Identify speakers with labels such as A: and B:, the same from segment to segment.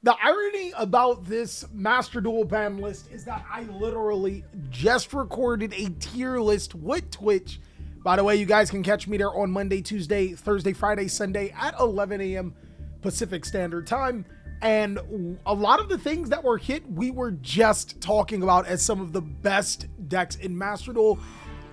A: The irony about this Master Duel ban list is that I literally just recorded a tier list with Twitch. By the way, you guys can catch me there on Monday, Tuesday, Thursday, Friday, Sunday at 11 a.m. Pacific Standard Time. And a lot of the things that were hit, we were just talking about as some of the best decks in Master Duel.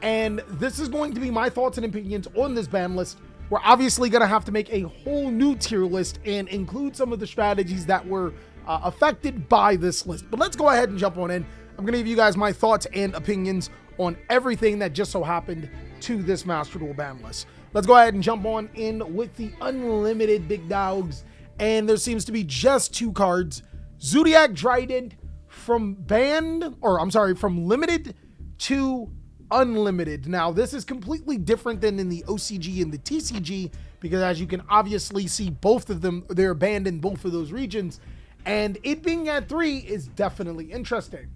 A: And this is going to be my thoughts and opinions on this ban list. We're obviously going to have to make a whole new tier list and include some of the strategies that were affected by this list. But let's go ahead and jump on in. I'm going to give you guys my thoughts and opinions on everything that just so happened to this Master Duel ban list. Let's go ahead and jump on in with the unlimited big dogs. And there seems to be just two cards. Zodiac Trident from from limited to unlimited. Now, this is completely different than in the OCG and the TCG, because as you can obviously see, both of them, they're banned in both of those regions, and it being at 3 is definitely interesting.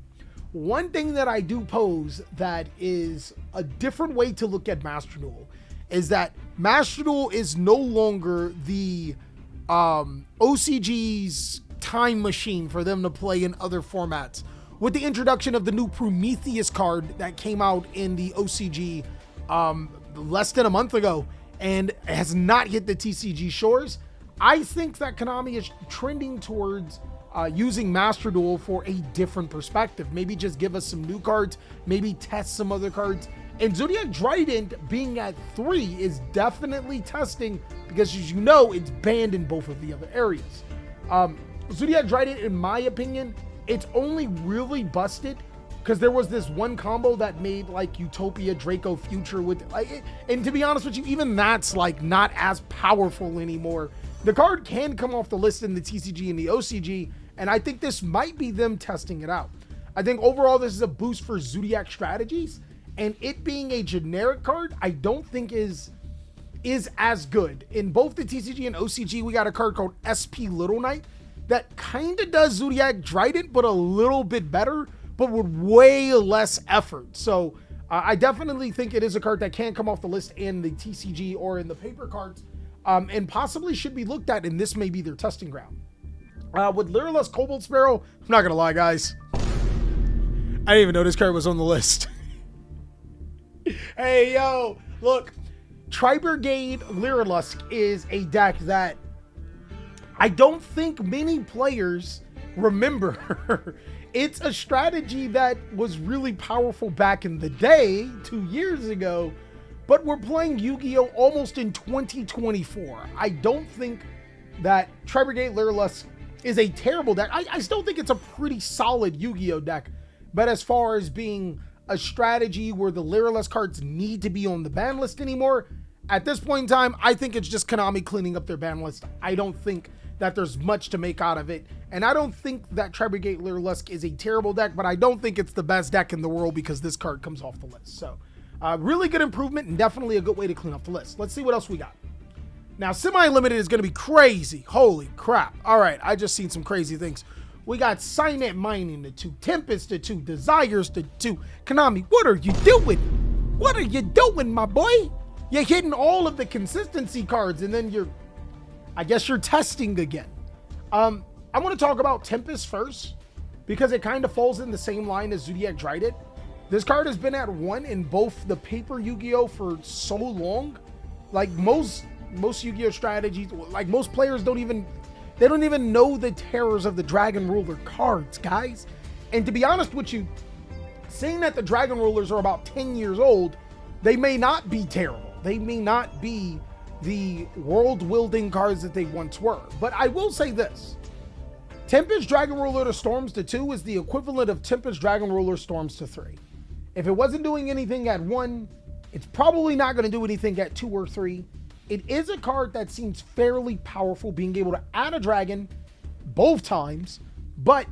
A: One thing that I do pose that is a different way to look at Master Duel is that Master Duel is no longer the OCG's time machine for them to play in other formats. With the introduction of the new Prometheus card that came out in the OCG less than a month ago and has not hit the TCG shores, I think that Konami is trending towards using Master Duel for a different perspective. Maybe just give us some new cards, maybe test some other cards. And Zodiac Trident being at 3 is definitely testing, because as you know, it's banned in both of the other areas. Zodiac Trident, in my opinion, it's only really busted because there was this one combo that made like Utopia Draco Future with like, and to be honest with you, even that's like not as powerful anymore. The card can come off the list in the TCG and the OCG, and I think this might be them testing it out. I think overall this is a boost for Zodiac strategies, and it being a generic card, I don't think is as good. In both the TCG and OCG, we got a card called SP Little Knight that kind of does Zodiac Trident, but a little bit better, but with way less effort. So I definitely think it is a card that can come off the list in the TCG or in the paper cards, and possibly should be looked at, and this may be their testing ground. With Lyrilusc Cobalt Sparrow, I'm not gonna lie, guys, I didn't even know this card was on the list. Hey, yo, look, Tri-Brigade Lyrilusc is a deck that I don't think many players remember. It's a strategy that was really powerful back in the day, 2 years ago, but we're playing Yu-Gi-Oh! Almost in 2024. I don't think that Tri-Brigade Lyrilusc is a terrible deck. I still think it's a pretty solid Yu-Gi-Oh! Deck, but as far as being a strategy where the Lyrilusc cards need to be on the ban list anymore, at this point in time, I think it's just Konami cleaning up their ban list. I don't think that there's much to make out of it. And I don't think that Tri-Brigade Lyrilusc is a terrible deck, but I don't think it's the best deck in the world because this card comes off the list. So really good improvement and definitely a good way to clean up the list. Let's see what else we got. Now, semi-limited is going to be crazy. Holy crap. All right, I just seen some crazy things. We got Signet Mining to 2, Tempest to 2, Desires to 2. Konami, what are you doing? What are you doing, my boy? You're hitting all of the consistency cards, and then I guess you're testing again. I want to talk about Tempest first, because it kind of falls in the same line as Zodiac Trident. This card has been at 1 in both the paper Yu-Gi-Oh! For so long. Like most Yu-Gi-Oh! Strategies, like most players don't even know the terrors of the Dragon Ruler cards, guys. And to be honest with you, seeing that the Dragon Rulers are about 10 years old, they may not be terrible. They may not be the world-wielding cards that they once were. But I will say this. Tempest Dragon Ruler to Storms to 2 is the equivalent of Tempest Dragon Ruler Storms to 3. If it wasn't doing anything at 1, it's probably not going to do anything at 2 or 3. It is a card that seems fairly powerful, being able to add a dragon both times, but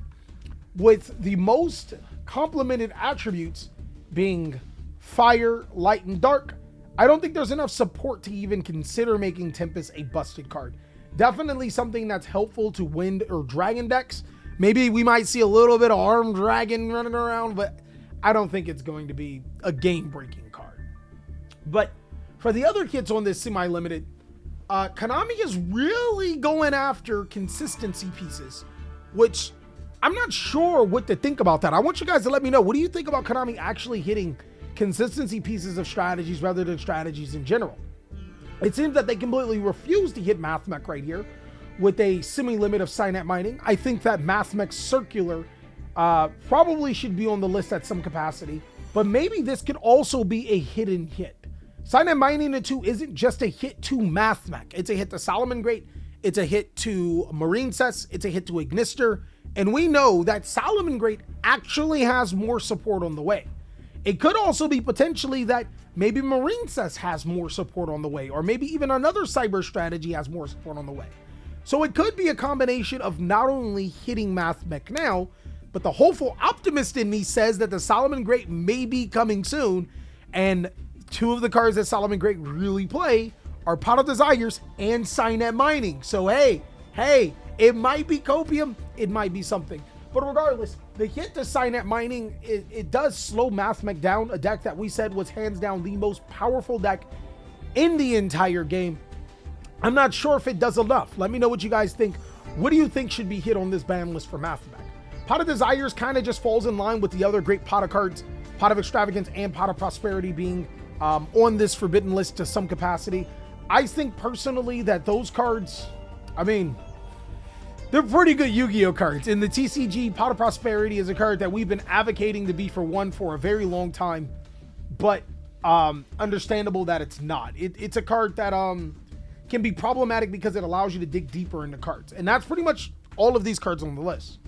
A: with the most complemented attributes being fire, light, and dark, I don't think there's enough support to even consider making Tempest a busted card. Definitely something that's helpful to wind or dragon decks. Maybe we might see a little bit of armed dragon running around, but I don't think it's going to be a game-breaking card. But for the other kids on this semi-limited, Konami is really going after consistency pieces. which I'm not sure what to think about that. I want you guys to let me know. What do you think about Konami actually hitting consistency pieces of strategies rather than strategies in general? It seems that they completely refuse to hit Mathmech right here with a semi-limit of Signet mining. I think that Mathmech Circular probably should be on the list at some capacity, but maybe this could also be a hidden hit. Signet mining the 2 isn't just a hit to Mathmech. It's a hit to Solomon Great. It's a hit to Marine Cess. It's a hit to Ignister. And we know that Solomon Great actually has more support on the way. It could also be potentially that maybe Marine Cess has more support on the way, or maybe even another cyber strategy has more support on the way. So it could be a combination of not only hitting Mathmech now, but the hopeful optimist in me says that the Solomon Great may be coming soon. And 2 of the cards that Solomon Great really play are Pot of Desires and Signet Mining. So hey, it might be copium, it might be something. But regardless, the hit to Signet Mining, it does slow Mathmech down, a deck that we said was hands down the most powerful deck in the entire game. I'm not sure if it does enough. Let me know what you guys think. What do you think should be hit on this ban list for Mathmech? Pot of Desires kind of just falls in line with the other great Pot of cards, Pot of Extravagance and Pot of Prosperity being on this forbidden list to some capacity. I think personally that those cards, I mean, they're pretty good Yu-Gi-Oh cards. In the TCG, Pot of Prosperity is a card that we've been advocating to be for one for a very long time, but understandable that it's not. It's a card that can be problematic because it allows you to dig deeper into cards. And that's pretty much all of these cards on the list.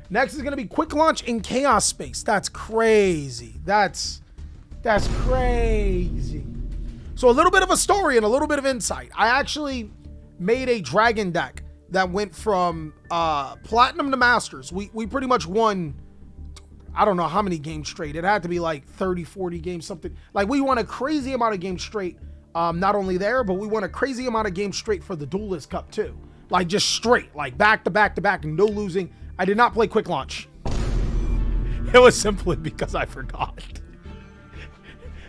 A: Next is going to be Quick Launch in Chaos Space. That's crazy. That's crazy. So a little bit of a story and a little bit of insight. I actually made a dragon deck that went from Platinum to Masters. We pretty much won, I don't know how many games straight. It had to be like 30, 40 games, something. Like we won a crazy amount of games straight. Not only there, but we won a crazy amount of games straight for the Duelist Cup too. Like just straight, like back to back to back, no losing. I did not play Quick Launch. It was simply because I forgot.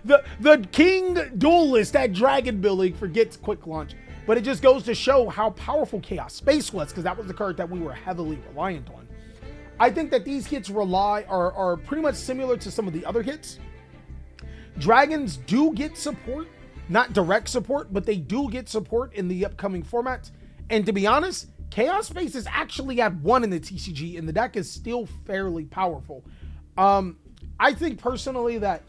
A: The King Duelist at Dragon Building forgets Quick Launch. But it just goes to show how powerful Chaos Space was, because that was the card that we were heavily reliant on. I think that these hits are pretty much similar to some of the other hits. Dragons do get support, not direct support, but they do get support in the upcoming formats. And to be honest, Chaos Space is actually at 1 in the TCG, and the deck is still fairly powerful. I think personally that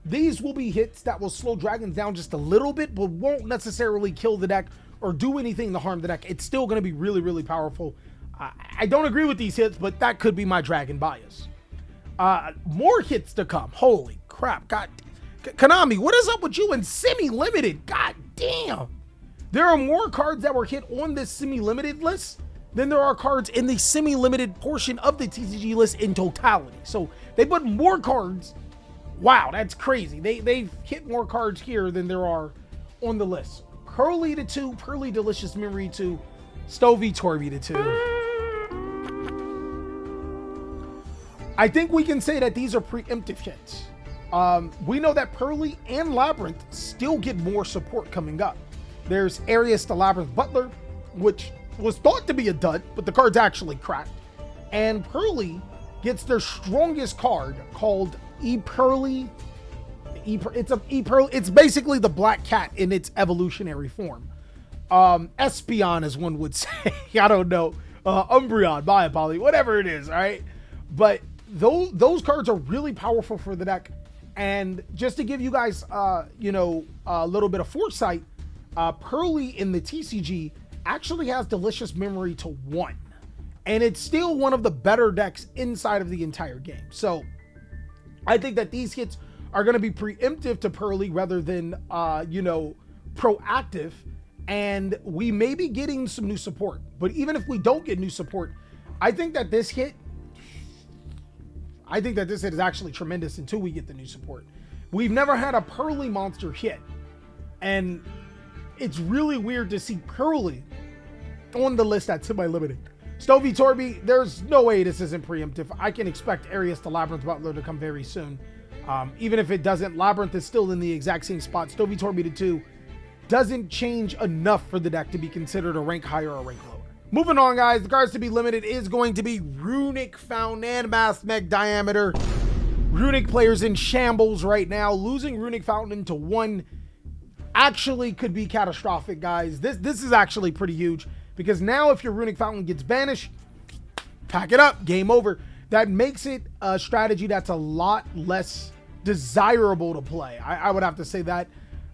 A: these will be hits that will slow dragons down just a little bit, but won't necessarily kill the deck or do anything to harm the deck. It's still going to be really, really powerful. I don't agree with these hits, but that could be my dragon bias. More hits to come. Holy crap. God, Konami, what is up with you and semi-limited? God damn. There are more cards that were hit on this semi-limited list than there are cards in the semi-limited portion of the TCG list in totality. So they put more cards. Wow, that's crazy. They've hit more cards here than there are on the list. Curly to 2, Pearly Delicious Memory to Stovey Torby to 2. I think we can say that these are preemptive hits. We know that Pearly and Labyrinth still get more support coming up. There's Arius the Labyrinth Butler, which was thought to be a dud, but the card's actually cracked. And Pearly gets their strongest card called E-Pearly. It's basically the black cat in its evolutionary form. Espeon, as one would say. I don't know. Umbreon, my apology, whatever it is, all right? But those cards are really powerful for the deck. And just to give you guys, a little bit of foresight, Pearly in the TCG actually has Delicious Memory to 1. And it's still one of the better decks inside of the entire game. So I think that these hits are going to be preemptive to Pearly rather than, proactive. And we may be getting some new support. But even if we don't get new support, I think that this hit is actually tremendous until we get the new support. We've never had a Pearly monster hit. And it's really weird to see Pearly on the list at semi-limited. Stovey Torby, there's no way this isn't preemptive. I can expect Arius the Labyrinth Butler to come very soon. Even if it doesn't, Labyrinth is still in the exact same spot. Stovey Torby to 2 doesn't change enough for the deck to be considered a rank higher or a rank lower. Moving on, guys, the cards to be limited is going to be Runic Fountain and Mathmech Diameter. Runic players in shambles right now. Losing Runic Fountain into 1 actually could be catastrophic, guys. This is actually pretty huge, because now if your Runic Fountain gets banished, pack it up, game over. That makes it a strategy that's a lot less desirable to play. I would have to say that.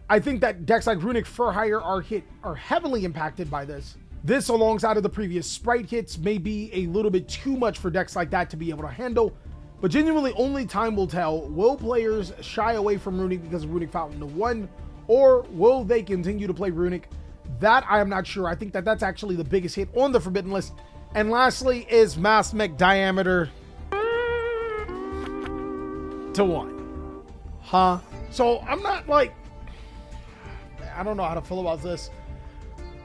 A: I think that decks like Runic for Hire are heavily impacted by this. This, alongside of the previous sprite hits, may be a little bit too much for decks like that to be able to handle. But genuinely, only time will tell. Will players shy away from Runic because of Runic Fountain to 1, or will they continue to play Runic? That I am not sure. I think that that's actually the biggest hit on the Forbidden List. And lastly is Mathmech Diameter to 1. Huh? So I'm not like, I don't know how to feel about this.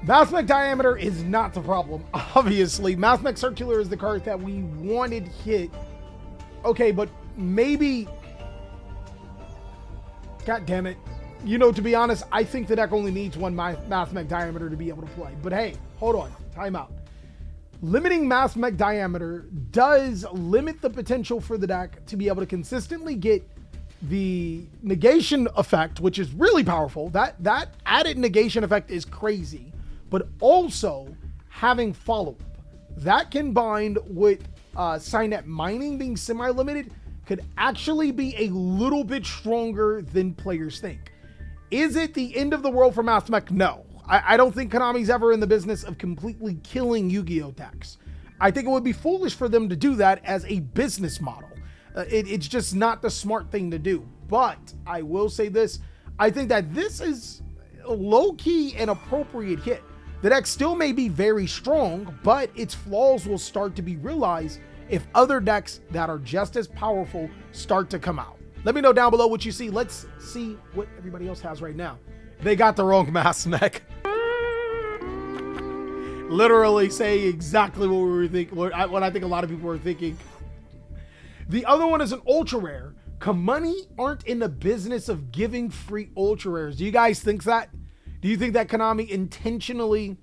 A: Mathmech Diameter is not the problem, obviously. Mathmech Circular is the card that we wanted hit. Okay, but maybe... God damn it. You know, to be honest, I think the deck only needs 1 Mathmech Diameter to be able to play. But hey, hold on. Time out. Limiting Mathmech Diameter does limit the potential for the deck to be able to consistently get the negation effect, which is really powerful. That added negation effect is crazy. But also having follow-up. That combined with Signet Mining being semi-limited could actually be a little bit stronger than players think. Is it the end of the world for Mathmech? No. I don't think Konami's ever in the business of completely killing Yu-Gi-Oh! Decks. I think it would be foolish for them to do that as a business model. It's just not the smart thing to do. But I will say this. I think that this is low-key an appropriate hit. The deck still may be very strong, but its flaws will start to be realized if other decks that are just as powerful start to come out. Let me know down below what you see. Let's see what everybody else has right now. They got the wrong Mathmech. Literally say exactly what we were thinking, what I think a lot of people were thinking. The other one is an ultra rare. Konami aren't in the business of giving free ultra rares. Do you guys think that? Do you think that Konami intentionally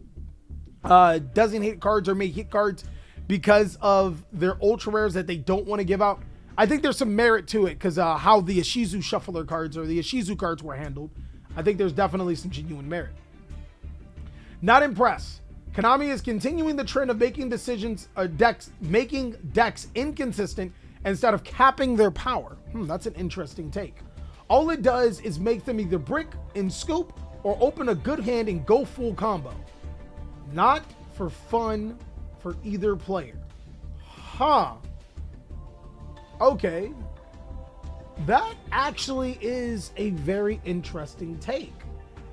A: doesn't hit cards or may hit cards because of their ultra rares that they don't want to give out? I think there's some merit to it because how the Ishizu Shuffler cards or the Ishizu cards were handled. I think there's definitely some genuine merit. Not impressed. Konami is continuing the trend of making making decks inconsistent instead of capping their power. That's an interesting take. All it does is make them either brick and scoop or open a good hand and go full combo. Not for fun for either player. Huh. Okay. That actually is a very interesting take.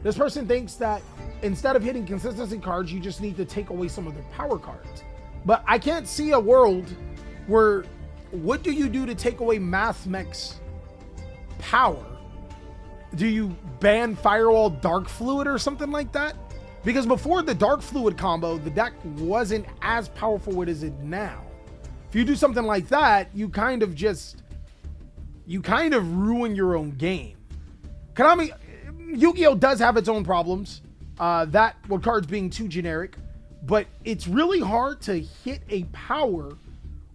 A: This person thinks that instead of hitting consistency cards, you just need to take away some of their power cards. But I can't see a world where, what do you do to take away Mathmech's power? Do you ban Firewall Dark Fluid or something like that? Because before the Dark Fluid combo, the deck wasn't as powerful as it is now. If you do something like that, you kind of ruin your own game. Konami, Yu-Gi-Oh! Does have its own problems. With cards being too generic, but it's really hard to hit a power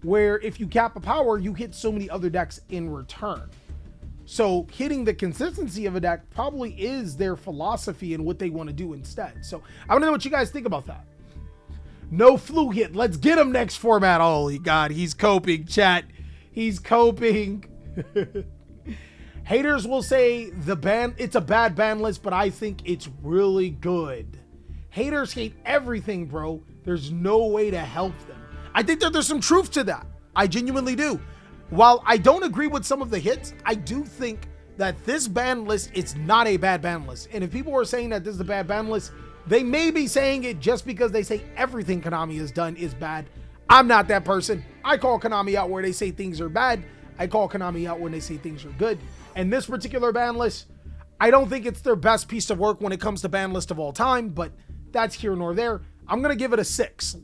A: where if you cap a power, you hit so many other decks in return. So hitting the consistency of a deck probably is their philosophy and what they want to do instead. So I want to know what you guys think about that. No flu hit. Let's get him next format. Holy God, he's coping, chat. He's coping. Haters will say it's a bad ban list, but I think it's really good. Haters hate everything, bro. There's no way to help them. I think that there's some truth to that. I genuinely do. While I don't agree with some of the hits, I do think that this ban list is not a bad ban list. And if people are saying that this is a bad ban list, they may be saying it just because they say everything Konami has done is bad. I'm not that person. I call Konami out where they say things are bad. I call Konami out when they say things are good. And this particular ban list, I don't think it's their best piece of work when it comes to ban list of all time, but that's here nor there. I'm going to give it a 6,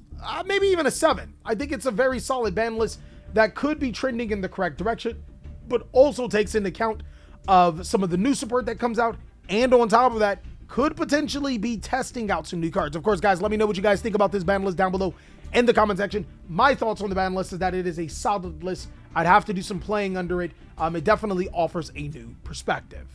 A: maybe even a 7. I think it's a very solid ban list that could be trending in the correct direction, but also takes into account of some of the new support that comes out. And on top of that, could potentially be testing out some new cards. Of course, guys, let me know what you guys think about this ban list down below in the comment section. My thoughts on the ban list is that it is a solid list. I'd have to do some playing under it. It definitely offers a new perspective.